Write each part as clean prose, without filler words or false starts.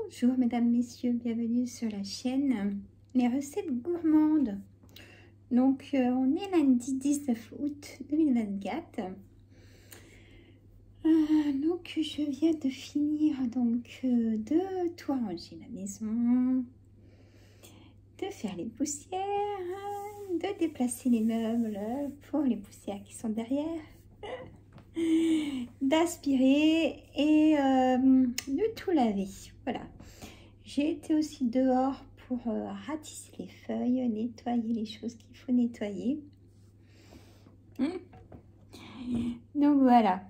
Bonjour mesdames, messieurs, bienvenue sur la chaîne Les recettes gourmandes. Donc on est lundi 19 août 2024. Donc je viens de finir de tout ranger la maison, de faire les poussières, de déplacer les meubles pour les poussières qui sont derrière, d'aspirer et de tout laver. Voilà. J'ai été aussi dehors pour ratisser les feuilles, nettoyer les choses qu'il faut nettoyer. Donc voilà.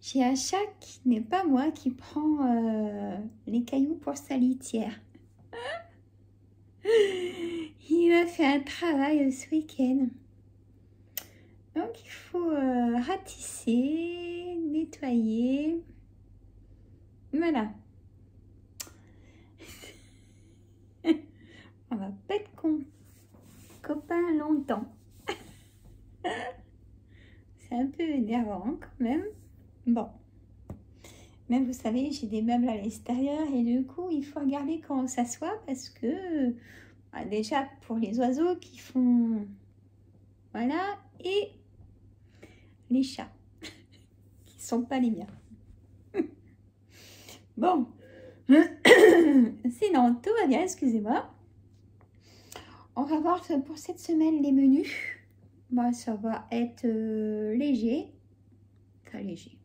J'ai un chat qui n'est pas moi qui prend les cailloux pour sa litière. Il m'a fait un travail ce week-end. Donc il faut ratisser, nettoyer. Voilà. On va pas être copains longtemps. C'est un peu énervant quand même. Bon. Mais vous savez, j'ai des meubles à l'extérieur et du coup, il faut regarder comment ça soit parce que déjà pour les oiseaux qui font... Voilà. Et les chats qui sont pas les miens. Bon. Sinon, tout va bien, excusez-moi. On va voir pour cette semaine les menus. Bon, ça va être léger. Enfin, léger.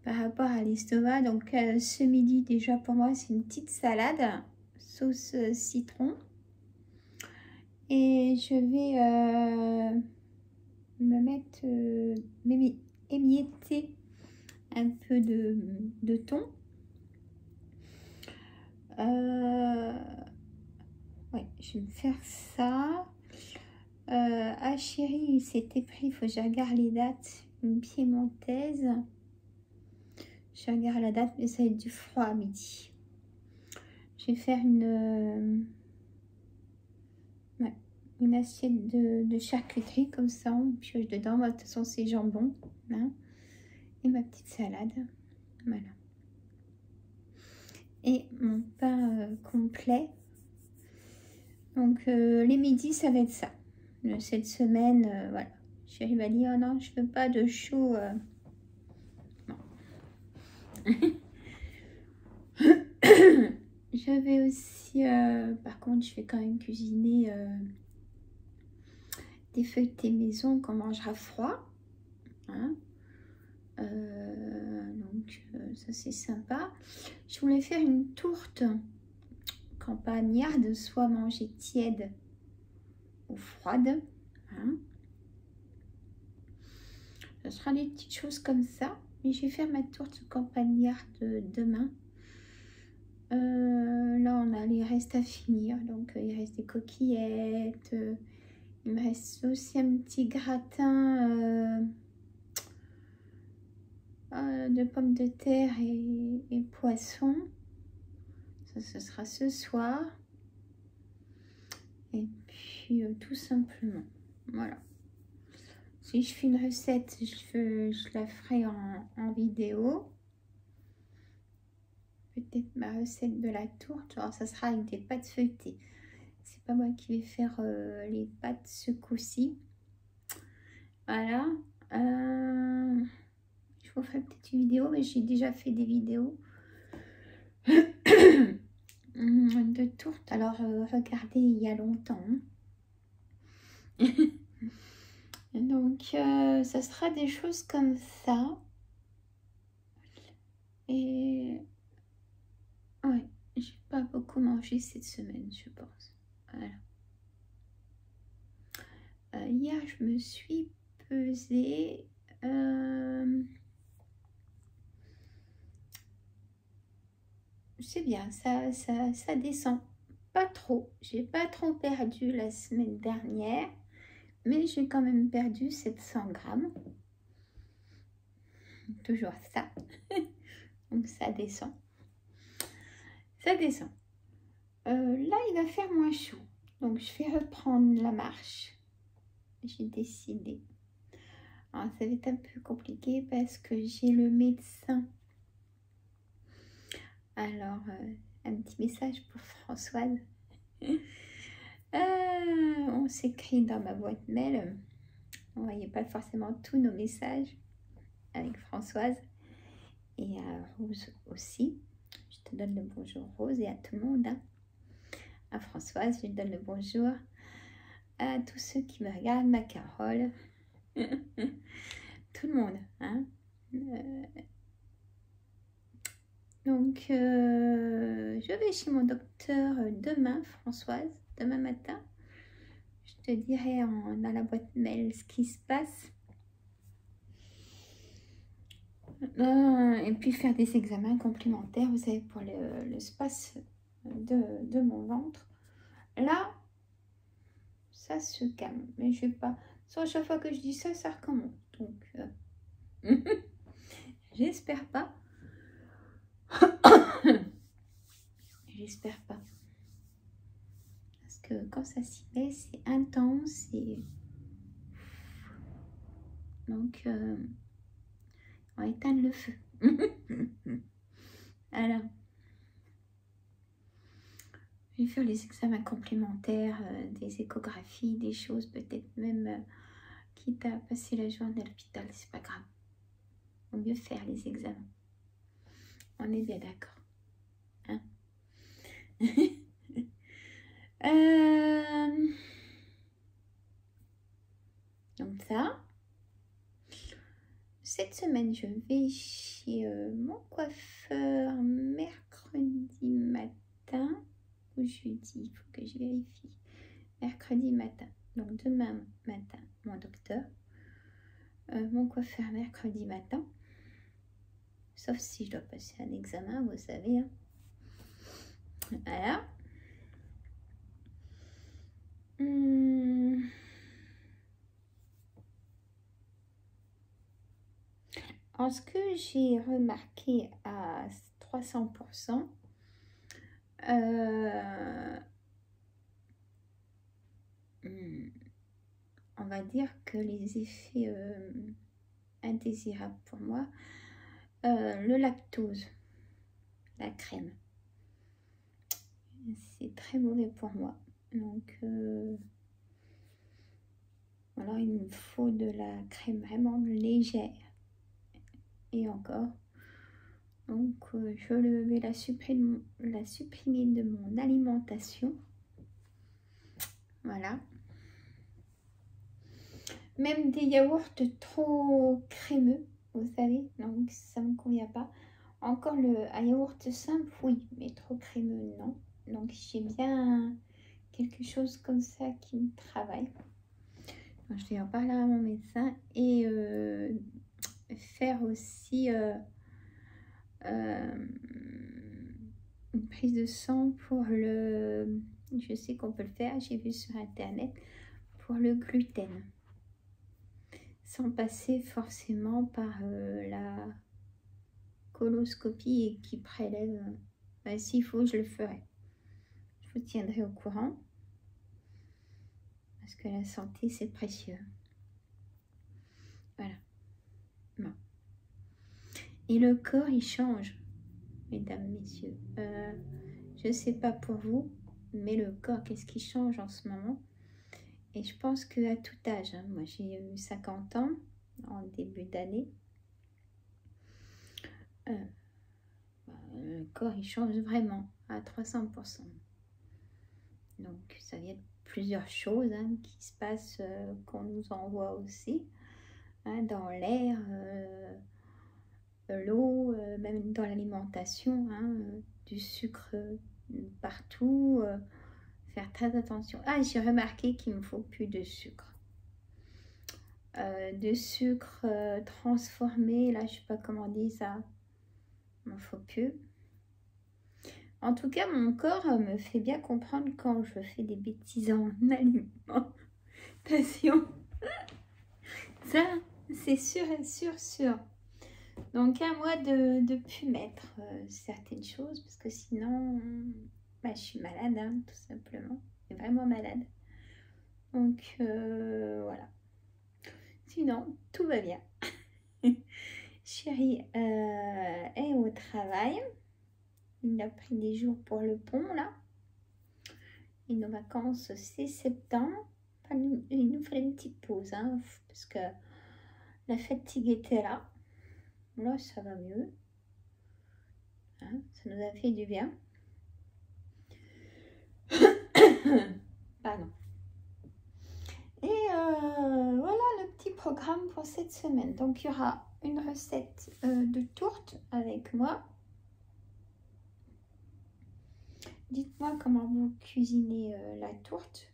Par rapport à l'estomac. Donc, ce midi, déjà, pour moi, c'est une petite salade. Sauce citron. Et je vais me mettre... émietter un peu de thon. Ouais, je vais me faire ça. Ah chérie, il s'était pris, il faut que je regarde les dates. Une piémontaise. Je regarde la date, mais ça va être du froid à midi. Je vais faire une assiette de charcuterie, comme ça, on pioche dedans. De toute façon, c'est jambon. Hein, et ma petite salade. Voilà. Et mon pain complet. Donc, les midis, ça va être ça. Cette semaine, voilà. Chérie m'a dit, oh non, je veux pas de chaud. Non. Je vais aussi, par contre, je vais quand même cuisiner des feuilletés maison qu'on mangera froid. Hein. Donc, ça c'est sympa. Je voulais faire une tourte campagnarde, soit manger tiède ou froide. Hein. Ce sera des petites choses comme ça. Mais je vais faire ma tourte campagnarde demain. Là, on a les restes à finir. Donc, il reste des coquillettes. Il me reste aussi un petit gratin de pommes de terre et poisson. Ça, ce sera ce soir. Et puis, tout simplement. Voilà. Si je fais une recette, je la ferai en vidéo. Peut-être ma recette de la tourte. Alors, ça sera avec des pâtes feuilletées. C'est pas moi qui vais faire les pâtes ce coup-ci. Voilà. Je vous ferai peut-être une vidéo, mais j'ai déjà fait des vidéos de tourte. Alors, regardez, il y a longtemps. Donc, ça sera des choses comme ça. Et ouais, j'ai pas beaucoup mangé cette semaine, je pense. Voilà. Hier, je me suis pesée. C'est bien, ça descend pas trop. J'ai pas trop perdu la semaine dernière, mais j'ai quand même perdu 700 grammes. Toujours ça. Donc ça descend. Ça descend. Là, il va faire moins chaud. Donc je vais reprendre la marche. J'ai décidé. Alors, ça va être un peu compliqué parce que j'ai le médecin Alors, un petit message pour Françoise. On s'écrit dans ma boîte mail. On ne voyait pas forcément tous nos messages avec Françoise et à Rose aussi. Je te donne le bonjour Rose et à tout le monde. Hein. À Françoise, je donne le bonjour à tous ceux qui me regardent, ma Carole, tout le monde. Hein. Donc, je vais chez mon docteur demain, Françoise, demain matin. Je te dirai dans la boîte mail ce qui se passe. Et puis faire des examens complémentaires, vous savez, pour l'espace de mon ventre. Là, ça se calme, mais je vais pas... Soit chaque fois que je dis ça, ça recommence. Donc, j'espère pas. J'espère pas. Parce que quand ça s'y met, c'est intense et... Donc, on va éteindre le feu. Alors, je vais faire les examens complémentaires, des échographies, des choses, peut-être même quitte à passer la journée à l'hôpital, c'est pas grave. Vaut mieux faire les examens. On est bien d'accord. Hein. Donc ça. Cette semaine, je vais chez mon coiffeur mercredi matin ou jeudi, il faut que je vérifie. Mercredi matin. Donc demain matin, mon docteur. Mon coiffeur mercredi matin. Sauf si je dois passer un examen, vous savez. Hein. Voilà. En ce que j'ai remarqué à 300%, on va dire que les effets indésirables pour moi, le lactose, la crème, c'est très mauvais pour moi. Donc, alors il me faut de la crème vraiment légère. Et encore, donc je vais la supprimer de mon alimentation. Voilà. Même des yaourts trop crémeux, vous savez, donc ça ne me convient pas. Encore un yaourt simple, oui, mais trop crémeux, non. Donc j'ai bien quelque chose comme ça qui me travaille. Donc, je vais en parler à mon médecin et faire aussi une prise de sang pour le... Je sais qu'on peut le faire, j'ai vu sur internet, pour le gluten. Sans passer forcément par la coloscopie et qui prélève. S'il faut, je le ferai. Je vous tiendrai au courant. Parce que la santé, c'est précieux. Voilà. Bon. Et le corps, il change, mesdames, messieurs. Je ne sais pas pour vous, mais le corps, qu'est-ce qui change en ce moment? Et je pense qu'à tout âge, hein, moi j'ai eu 50 ans en début d'année, le corps il change vraiment à 300%. Donc ça vient de plusieurs choses hein, qui se passent, qu'on nous envoie aussi, hein, dans l'air, l'eau, même dans l'alimentation, hein, du sucre partout. Faire très attention. Ah, j'ai remarqué qu'il ne me faut plus de sucre. De sucre transformé, là, je sais pas comment on dit ça. Il m'en faut plus. En tout cas, mon corps me fait bien comprendre quand je fais des bêtises en alimentation. Ça, c'est sûr et sûr. Donc, à moi de ne plus mettre certaines choses parce que sinon... Bah, je suis malade, hein, tout simplement. Je suis vraiment malade. Donc, voilà. Sinon, tout va bien. Chérie est au travail. Il a pris des jours pour le pont, là. Et nos vacances, c'est septembre. Enfin, il nous fallait une petite pause, hein, parce que la fatigue était là. Là, ça va mieux. Hein, ça nous a fait du bien. Pardon. Et voilà le petit programme pour cette semaine. Donc, il y aura une recette de tourte avec moi. Dites-moi comment vous cuisinez la tourte.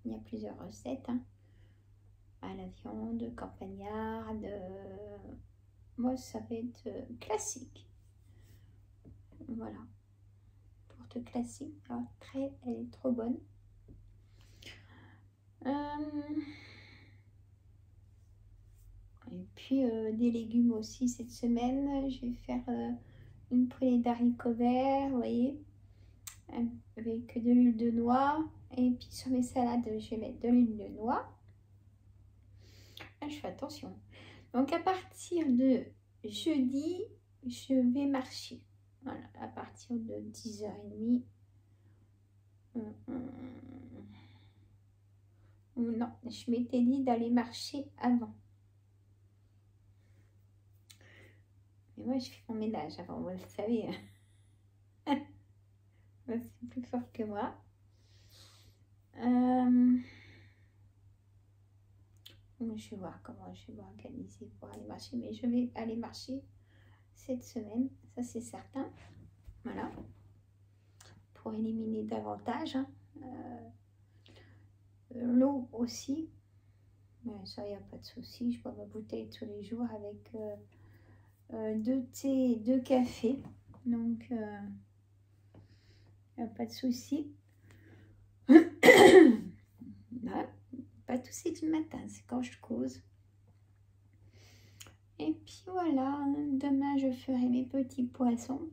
Il y a plusieurs recettes. Hein. À la viande, campagnarde. Moi, ça va être classique. Voilà. Tourte classique. Alors, elle est trop bonne. Et puis des légumes aussi cette semaine. Je vais faire une poêlée d'haricots verts, vous voyez, avec de l'huile de noix. Et puis sur mes salades, je vais mettre de l'huile de noix. Là, je fais attention. Donc à partir de jeudi, je vais marcher. Voilà, à partir de 10h30. Non, je m'étais dit d'aller marcher avant. Mais moi, je fais mon ménage avant, vous le savez. C'est plus fort que moi. Je vais voir comment je vais m'organiser pour aller marcher. Mais je vais aller marcher cette semaine, ça c'est certain. Voilà. Pour éliminer davantage. Hein. L'eau aussi. Mais ça, il n'y a pas de souci. Je bois ma bouteille tous les jours avec 2 thés et 2 cafés. Donc, il n'y a pas de souci. Voilà. Pas de souci du matin, c'est quand je cause. Et puis voilà, demain je ferai mes petits poissons.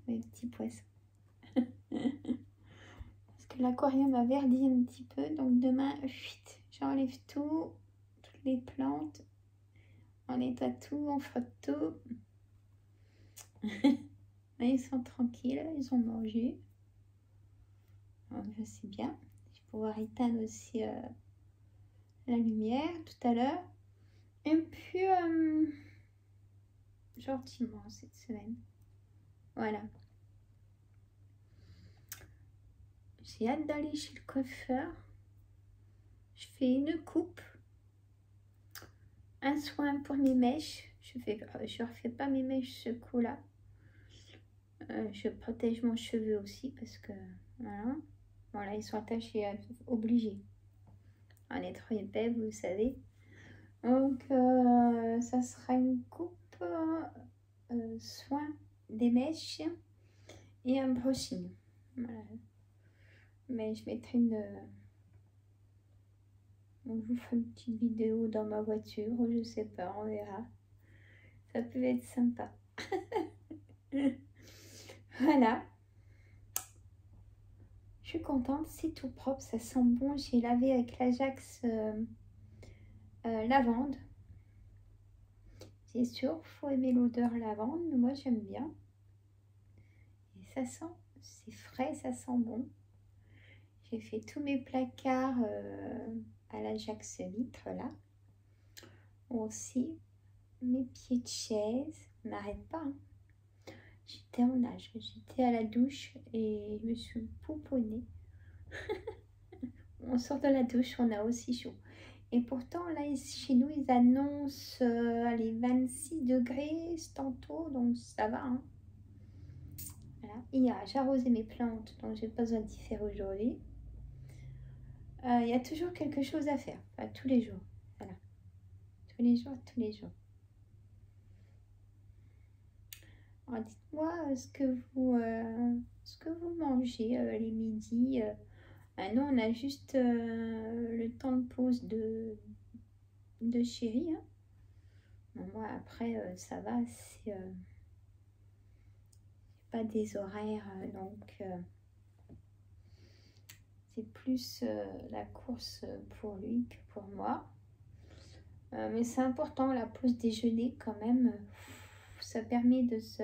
Parce que l'aquarium a verdi un petit peu. Donc demain, j'enlève tout, toutes les plantes. On nettoie tout, on frotte tout. Ils sont tranquilles, ils ont mangé. Donc c'est bien. Je vais pouvoir éteindre aussi la lumière tout à l'heure. Et puis, gentiment cette semaine. Voilà. J'ai hâte d'aller chez le coiffeur. Je fais une coupe. Un soin pour mes mèches. Je refais pas mes mèches ce coup-là. Je protège mon cheveu aussi parce que voilà, ils sont attachés, obligés à être épais, vous savez. Donc ça sera une coupe, soin des mèches et un brushing. Voilà. Mais je mettrai je vous ferai une petite vidéo dans ma voiture, ou je sais pas, on verra. Ça peut être sympa. Voilà. Je suis contente, c'est tout propre, ça sent bon. J'ai lavé avec l'Ajax lavande. C'est sûr, faut aimer l'odeur lavande, mais moi j'aime bien. Et ça sent, c'est frais, ça sent bon. J'ai fait tous mes placards à l'Ajax vitre là. Aussi, mes pieds de chaise, on n'arrête pas. Hein. J'étais à la douche et je me suis pouponnée. On sort de la douche, on a aussi chaud. Et pourtant, là, chez nous, ils annoncent les 26 degrés tantôt, donc ça va. Hein. Voilà. Hier, j'ai arrosé mes plantes, donc j'ai pas besoin d'y faire aujourd'hui. Il y a toujours quelque chose à faire, enfin, tous les jours. Voilà. Tous les jours. Alors, dites-moi ce que vous mangez les midis. Nous, on a juste le temps de pause de chérie. Hein. Bon, moi, après, ça va. C'est pas des horaires. Donc, c'est plus la course pour lui que pour moi. Mais c'est important, la pause déjeuner, quand même. Ça permet de se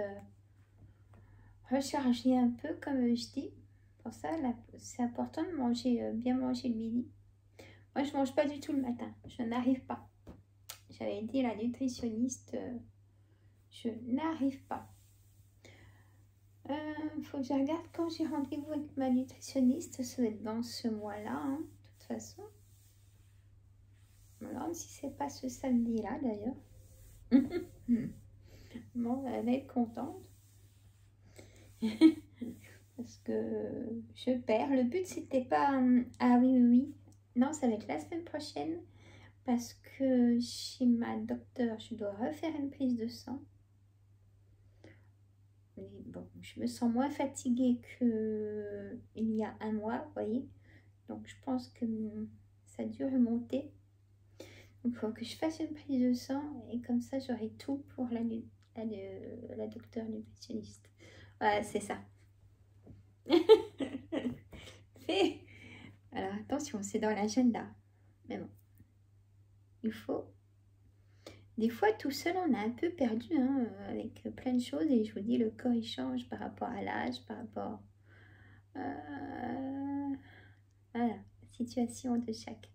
recharger un peu, comme je dis. Pour ça, c'est important de manger, bien manger le midi. Moi, je mange pas du tout le matin. Je n'arrive pas. J'avais dit à la nutritionniste, je n'arrive pas. Faut que je regarde quand j'ai rendez-vous avec ma nutritionniste. Ça va être dans ce mois-là, hein, de toute façon. Je me demande si c'est pas ce samedi-là, d'ailleurs. Bon, elle va être contente. Parce que je perds. Le but, c'était pas... Ah oui, oui, oui. Non, ça va être la semaine prochaine. Parce que chez ma docteure, je dois refaire une prise de sang. Mais bon, je me sens moins fatiguée qu'il y a un mois, vous voyez. Donc, je pense que ça a dû remonter. Donc, il faut que je fasse une prise de sang. Et comme ça, j'aurai tout pour la docteure nutritionniste. Voilà, c'est ça. Fait. Alors, attention, c'est dans l'agenda. Mais bon, il faut... Des fois, tout seul, on a un peu perdu, hein, avec plein de choses. Et je vous dis, le corps, il change par rapport à l'âge, par rapport à la situation de chacun.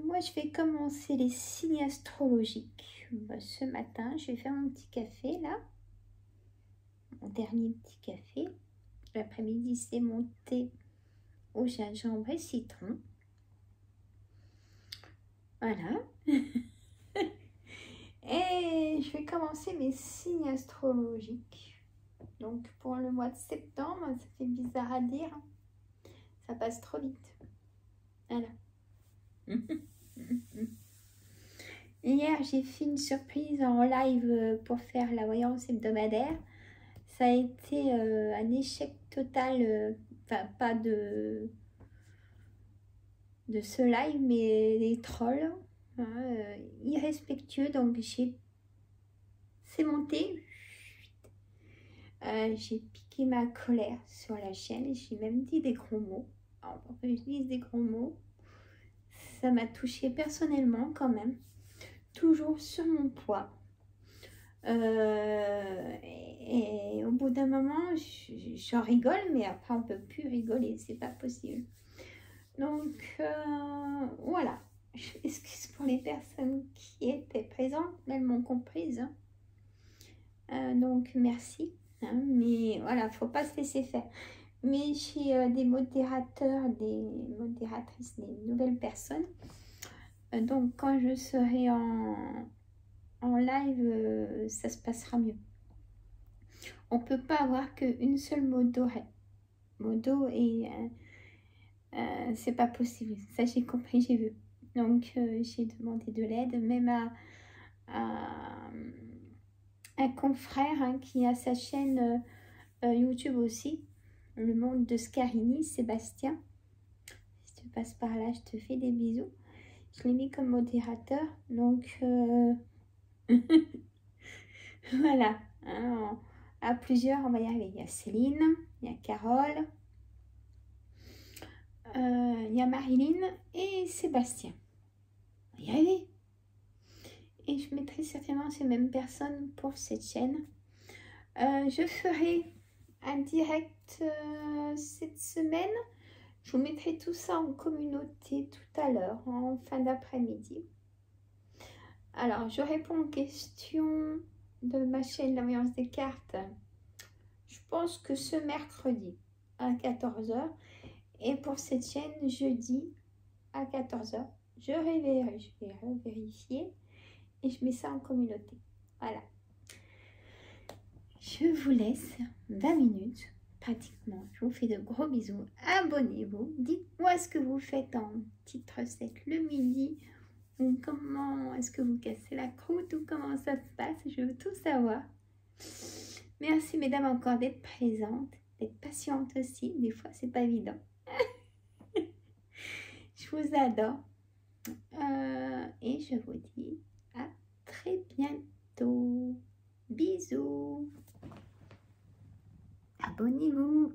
Moi, je vais commencer les signes astrologiques. Ce matin, je vais faire mon petit café, là. Mon dernier petit café. L'après-midi, c'est mon thé au gingembre et citron. Voilà. Et je vais commencer mes signes astrologiques. Donc pour le mois de septembre, ça fait bizarre à dire. Ça passe trop vite. Voilà. Hier, j'ai fait une surprise en live pour faire la voyance hebdomadaire. Ça a été un échec total. Enfin, pas de ce live, mais des trolls. Hein, irrespectueux. Donc c'est monté. J'ai piqué ma colère sur la chaîne. J'ai même dit des gros mots. Alors, pour que je dise des gros mots, ça m'a touchée personnellement quand même. Toujours sur mon poids. Et au bout d'un moment, j'en rigole, mais après on peut plus rigoler, c'est pas possible. Donc voilà, je m'excuse pour les personnes qui étaient présentes, mais elles m'ont comprise. Hein. Donc merci, hein, mais voilà, faut pas se laisser faire. Mais j'ai des modérateurs, des modératrices, des nouvelles personnes. Donc quand je serai en live, ça se passera mieux. On peut pas avoir qu'une seule modo et c'est pas possible. Ça j'ai compris, j'ai vu. Donc j'ai demandé de l'aide, même à un confrère, hein, qui a sa chaîne YouTube aussi, Le Monde de Scarini, Sébastien. Si tu passes par là, je te fais des bisous. Je l'ai mis comme modérateur, donc voilà, hein, à plusieurs on va y arriver. Il y a Céline, il y a Carole, il y a Marilyn et Sébastien. On va y arriver. Et je mettrai certainement ces mêmes personnes pour cette chaîne. Je ferai un direct cette semaine. Je vous mettrai tout ça en communauté tout à l'heure, en fin d'après-midi. Alors, je réponds aux questions de ma chaîne La Voyance des cartes. Je pense que ce mercredi à 14 h. Et pour cette chaîne, jeudi à 14 h. Je vais vérifier et je mets ça en communauté. Voilà. Je vous laisse 20 minutes pratiquement. Je vous fais de gros bisous. Abonnez-vous. Dites-moi ce que vous faites en petite recette le midi. Ou comment est-ce que vous cassez la croûte ou comment ça se passe. Je veux tout savoir. Merci mesdames encore d'être présentes, d'être patientes aussi. Des fois, c'est pas évident. Je vous adore. Et je vous dis à très bientôt. Bisous. Abonnez-vous.